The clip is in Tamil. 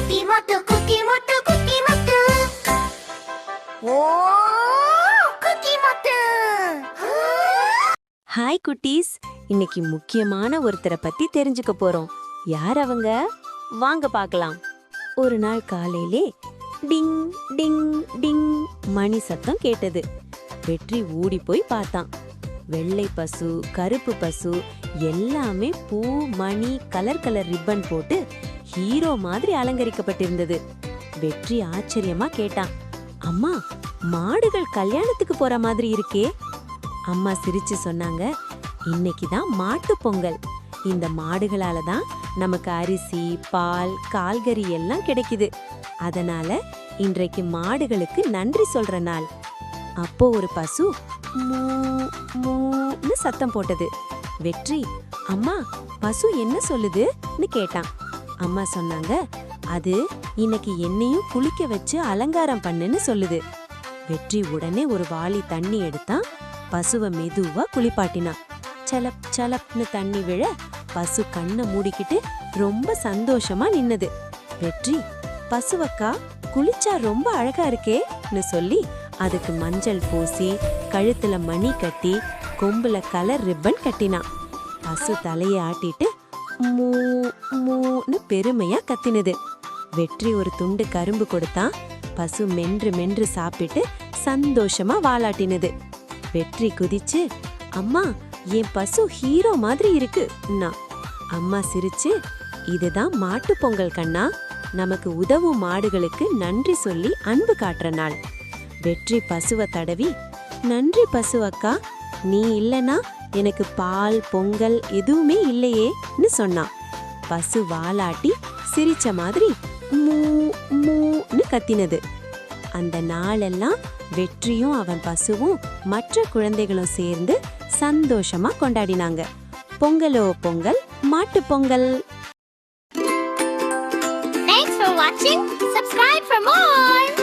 ஹாய் குட்டீஸ், இன்னைக்கு முக்கியமான ஒருத்தரை பத்தி தெரிஞ்சுக்க போறோம். யார் அவங்க? வாங்க பார்க்கலாம். ஒரு நாள் காலையிலே டிங் டிங் டிங் மணி சத்தம் கேட்டது. வெற்றி ஓடி போய் பார்த்தான். வெள்ளை பசு, கருப்பு பசு எல்லாமே பூ, மணி, கலர் கலர் ரிப்பன் போட்டு ஹீரோ மாதிரி அலங்கரிக்கப்பட்டிருந்தது. வெற்றி ஆச்சரியமா கேட்டான், அம்மா, மாடுகள் கல்யாணத்துக்கு போற மாதிரி இருக்கே? அம்மா சிரிச்சு சொன்னாங்க, இன்னைக்கு தான் மாட்டு பொங்கல். இந்த மாடுகளால தான் நமக்கு அரிசி, பால், கால்கறி எல்லாம் கிடைக்குது. அதனால இன்றைக்கு மாடுகளுக்கு நன்றி சொல்ற நாள். அப்போ ஒரு பசு மூ மூன்னு சத்தம் போட்டது. வெற்றி, அம்மா, பசு என்ன சொல்லுதுன்னு கேட்டான். அம்மா சொன்னாங்க, அது இன்னைக்கு என்னையும் குளிக்க வச்சு அலங்காரம் பண்ணுன்னு சொல்லுது. வெற்றி உடனே ஒரு வாளி தண்ணி எடுத்தான். பசுவை மெதுவா குளிப்பாட்டினான். சலப் சலப்னு தண்ணி விழ பசு கண்ணை மூடிக்கிட்டு ரொம்ப சந்தோஷமா நின்னது. வெற்றி, பசுவக்கா, குளிச்சா ரொம்ப அழகா இருக்கேன்னு சொல்லி அதுக்கு மஞ்சள் பூசி, கழுத்துல மணி கட்டி, கொம்புல கலர் ரிப்பன் கட்டினான். பசு தலையை ஆட்டிட்டு மூ மூன்னு பெருமையா கத்தினது. வெற்றி ஒரு துண்டு கரும்பு கொடுத்தான். பசு மென்று மென்று சாப்பிட்டு சந்தோஷமா வாலாட்டினது. வெற்றி குதிச்சு, அம்மா, என் பசு ஹீரோ மாதிரி இருக்குன்னா. அம்மா சிரிச்சு, இதுதான் மாட்டு பொங்கல் கண்ணா, நமக்கு உதவும் மாடுகளுக்கு நன்றி சொல்லி அன்பு காட்டுற நாள். வெற்றி பசுவை தடவி, நன்றி பசுவக்கா, நீ இல்லனா எனக்கு பால், பொங்கல் எதுவுமே இல்லையேன்னு சொன்னான். பசு வாலாட்டி சிரிச்ச மாதிரி மூ மூன்னு கத்தினது. அந்த நாளெல்லாம் வெற்றியும் அவன் பசுவும் மற்ற குழந்தைகளும் சேர்ந்து சந்தோஷமா கொண்டாடினாங்க. பொங்கலோ பொங்கல், மாட்டு Pongal. Thanks for watching. Subscribe for more.